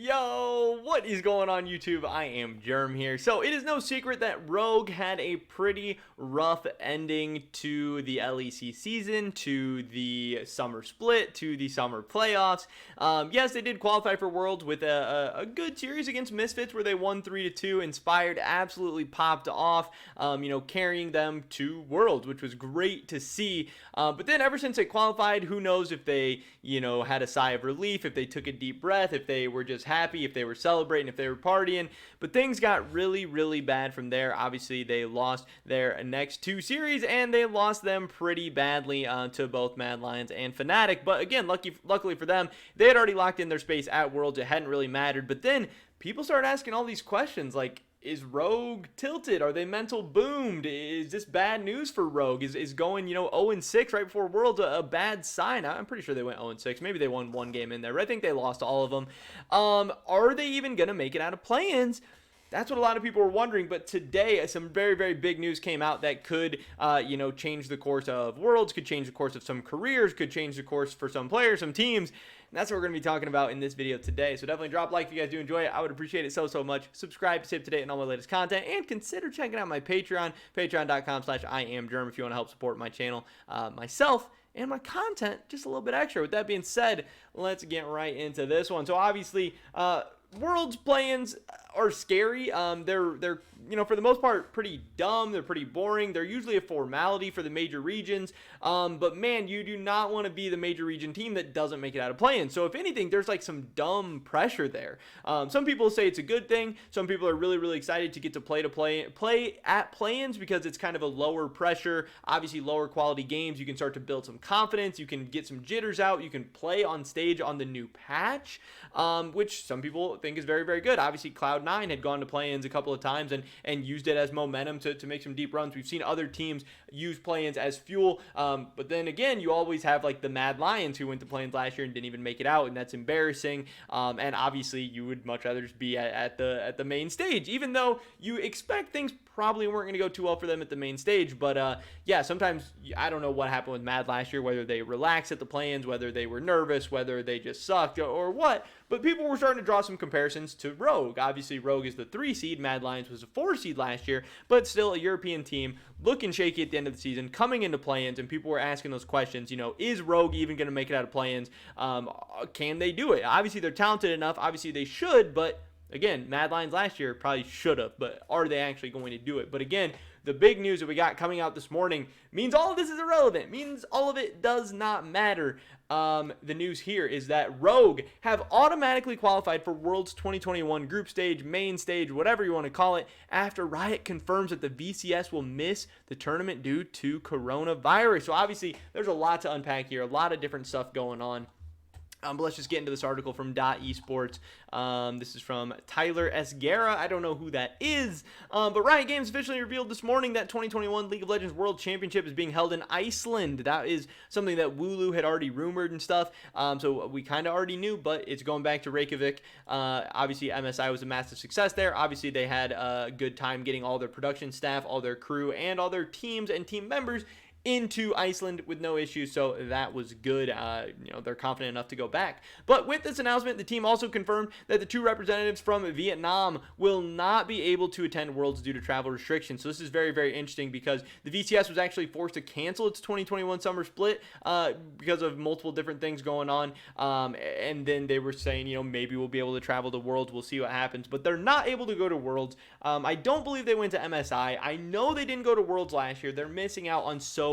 Yo, what is going on YouTube? I am Germ here. So it is no secret that Rogue had a pretty rough ending to the LEC season, to the summer split, to the summer playoffs. Yes, they did qualify for Worlds with a good series against Misfits where they won 3-2. Inspired absolutely popped off, carrying them to Worlds, which was great to see. But then ever since they qualified, who knows if they, had a sigh of relief, if they took a deep breath, if they were just happy, if they were celebrating, if they were partying. But things got really, really bad from there. Obviously, they lost their next two series, and they lost them pretty badly to both Mad Lions and Fnatic. But again, luckily for them, they had already locked in their space at Worlds. It hadn't really mattered. But then people started asking all these questions like, is Rogue tilted? Are they mental boomed? Is this bad news for Rogue? Is going, 0-6 right before Worlds a bad sign? I'm pretty sure they went 0-6. Maybe they won one game in there, but I think they lost all of them. Are they even going to make it out of play-ins? That's what a lot of people were wondering, but today some very, very big news came out that could, change the course of Worlds, could change the course of some careers, could change the course for some players, some teams. And that's what we're going to be talking about in this video today. So definitely drop a like if you guys do enjoy it. I would appreciate it so much. Subscribe to stay up to date on all my latest content, and consider checking out my Patreon, patreon.com/IamGerm if you want to help support my channel, myself, and my content just a little bit extra. With that being said, let's get right into this one. So obviously, Worlds play-ins are scary. They're for the most part pretty dumb. They're pretty boring. They're usually a formality for the major regions. But man, you do not want to be the major region team that doesn't make it out of play-in. So if anything, there's like some dumb pressure there. Some people say it's a good thing. Some people are really, really excited to get to play at play-ins because it's kind of a lower pressure, obviously lower quality games. You can start to build some confidence. You can get some jitters out. You can play on stage on the new patch, which some people think is very, very good. Obviously, Cloud9 had gone to play-ins a couple of times and used it as momentum to make some deep runs. We've seen other teams use play-ins as fuel, but then again, you always have like the Mad Lions who went to play-ins last year and didn't even make it out, and that's embarrassing. And obviously, you would much rather just be at the main stage, even though you expect things probably weren't going to go too well for them at the main stage. But yeah, sometimes I don't know what happened with Mad last year, whether they relaxed at the play-ins, whether they were nervous, whether they just sucked or what. But people were starting to draw some comparisons to Rogue. Obviously, Rogue is the 3 seed. Mad Lions was a 4 seed last year, but still a European team looking shaky at the end of the season, coming into play-ins, and people were asking those questions. Is Rogue even going to make it out of play-ins? Can they do it? Obviously, they're talented enough. Obviously, they should, but again, Mad Lions last year probably should have, but are they actually going to do it? But again, the big news that we got coming out this morning means all of this is irrelevant, means all of it does not matter. The news here is that Rogue have automatically qualified for Worlds 2021 group stage, main stage, whatever you want to call it, after Riot confirms that the VCS will miss the tournament due to coronavirus. So obviously, there's a lot to unpack here, a lot of different stuff going on. But let's just get into this article from .esports. This is from Tyler S. Guerra. I don't know who that is. But Riot Games officially revealed this morning that 2021 League of Legends World Championship is being held in Iceland. That is something that Wooloo had already rumored and stuff. So we kind of already knew, but it's going back to Reykjavik. Obviously, MSI was a massive success there. Obviously, they had a good time getting all their production staff, all their crew, and all their teams and team members into Iceland with no issues, so that was good. They're confident enough to go back. But with this announcement, the team also confirmed that the 2 representatives from Vietnam will not be able to attend Worlds due to travel restrictions. So this is very, very interesting because the VCS was actually forced to cancel its 2021 summer split because of multiple different things going on. And then they were saying, maybe we'll be able to travel to Worlds. We'll see what happens. But they're not able to go to Worlds. I don't believe they went to MSI. I know they didn't go to Worlds last year. They're missing out on so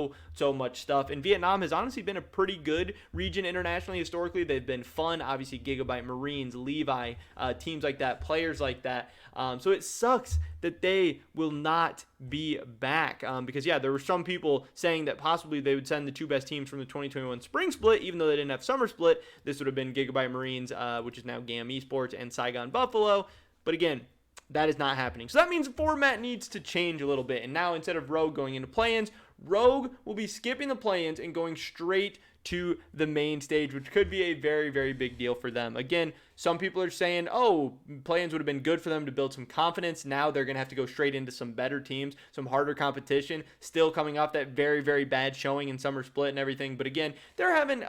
much stuff. And Vietnam has honestly been a pretty good region internationally. Historically, they've been fun. Obviously, Gigabyte, Marines, Levi, teams like that, players like that. So it sucks that they will not be back because, yeah, there were some people saying that possibly they would send the 2 best teams from the 2021 spring split, even though they didn't have summer split. This would have been Gigabyte Marines, which is now GAM Esports, and Saigon Buffalo. But again, that is not happening. So that means the format needs to change a little bit. And now instead of Rogue going into play-ins, Rogue will be skipping the play-ins and going straight to the main stage, which could be a very, very big deal for them. Again, some people are saying, oh, play-ins would have been good for them to build some confidence. Now they're going to have to go straight into some better teams, some harder competition, still coming off that very, very bad showing in summer split and everything. But again, they're having,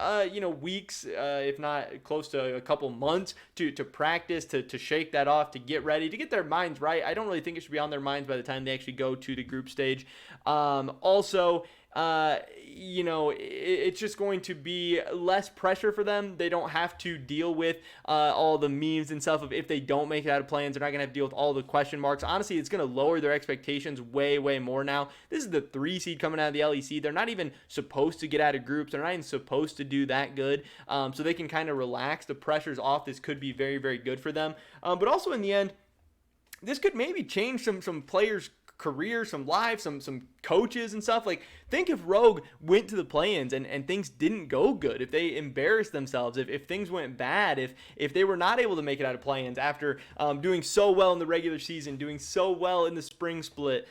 weeks, if not close to a couple months to practice, to shake that off, to get ready, to get their minds right. I don't really think it should be on their minds by the time they actually go to the group stage. It's just going to be less pressure for them. They don't have to deal with all the memes and stuff of if they don't make it out of plans. They're not going to have to deal with all the question marks. Honestly, it's going to lower their expectations way, way more now. This is the 3 seed coming out of the LEC. They're not even supposed to get out of groups. They're not even supposed to do that good. So they can kind of relax. The pressure's off. This could be very, very good for them. But also in the end, this could maybe change some players' career, some lives, some coaches and stuff. Like, think if Rogue went to the play-ins and things didn't go good, if they embarrassed themselves, if things went bad, if they were not able to make it out of play-ins after doing so well in the regular season, doing so well in the spring split,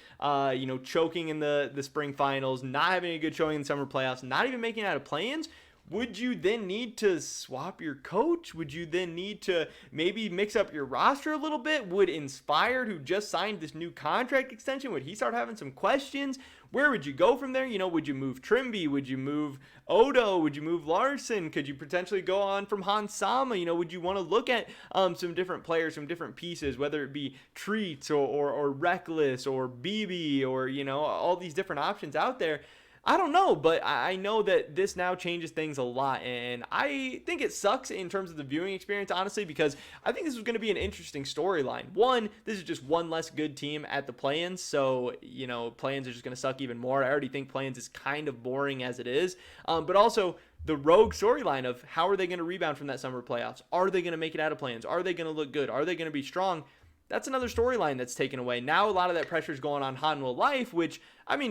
choking in the spring finals, not having a good showing in the summer playoffs, not even making it out of play-ins, would you then need to swap your coach? Would you then need to maybe mix up your roster a little bit? Would Inspired, who just signed this new contract extension, would he start having some questions? Where would you go from there? Would you move Trimby? Would you move Odo? Would you move Larson? Could you potentially go on from Hans Sama? Would you want to look at some different players, some different pieces, whether it be Treats or Reckless or BB or, all these different options out there? I don't know, but I know that this now changes things a lot, and I think it sucks in terms of the viewing experience, honestly, because I think this was going to be an interesting storyline. One, this is just one less good team at the play-ins, so, play-ins are just going to suck even more. I already think play-ins is kind of boring as it is, but also the Rogue storyline of how are they going to rebound from that summer playoffs? Are they going to make it out of play-ins? Are they going to look good? Are they going to be strong? That's another storyline that's taken away. Now a lot of that pressure is going on Hanwha Life, which,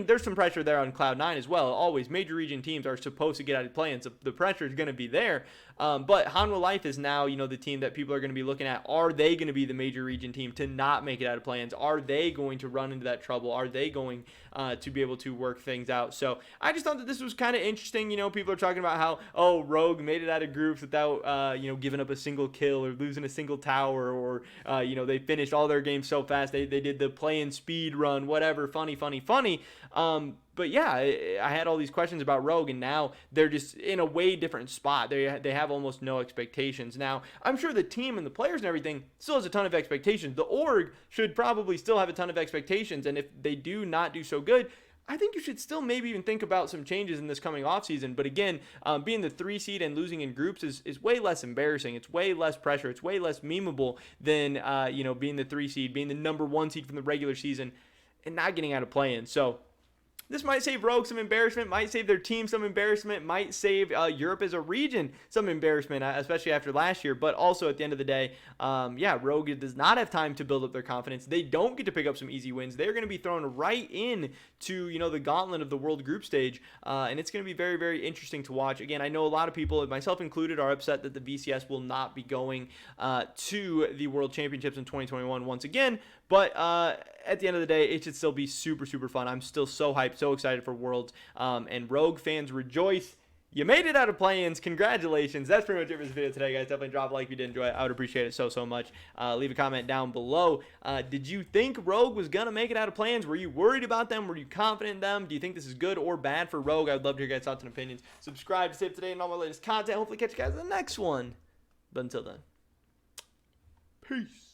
there's some pressure there on Cloud9 as well. Always, major region teams are supposed to get out of play-ins, so the pressure is going to be there. But Hanwha Life is now, the team that people are going to be looking at. Are they going to be the major region team to not make it out of play-ins? Are they going to run into that trouble? Are they going to be able to work things out? So I just thought that this was kind of interesting. People are talking about how, Rogue made it out of groups without, giving up a single kill or losing a single tower, or, they finished all their games so fast. They did the play-in speed run, whatever, funny. But yeah, I had all these questions about Rogue, and now they're just in a way different spot. They have almost no expectations. Now, I'm sure the team and the players and everything still has a ton of expectations. The org should probably still have a ton of expectations, and if they do not do so good, I think you should still maybe even think about some changes in this coming offseason. But again, being the 3 seed and losing in groups is way less embarrassing. It's way less pressure. It's way less memeable than, being the 3 seed, being the number 1 seed from the regular season and not getting out of play-in. So this might save Rogue some embarrassment, might save their team some embarrassment, might save Europe as a region some embarrassment, especially after last year. But also at the end of the day, Rogue does not have time to build up their confidence. They don't get to pick up some easy wins. They're going to be thrown right in to, the gauntlet of the world group stage. And it's going to be very, very interesting to watch. Again, I know a lot of people, myself included, are upset that the VCS will not be going to the World Championships in 2021 once again. But at the end of the day, it should still be super, super fun. I'm still so hyped, so excited for Worlds. And Rogue fans, rejoice. You made it out of play-ins. Congratulations. That's pretty much it for this video today, guys. Definitely drop a like if you did enjoy it. I would appreciate it so much. Leave a comment down below. Did you think Rogue was going to make it out of play-ins? Were you worried about them? Were you confident in them? Do you think this is good or bad for Rogue? I would love to hear your guys' thoughts and opinions. Subscribe to stay up to date on all my latest content. Hopefully catch you guys in the next one. But until then, peace.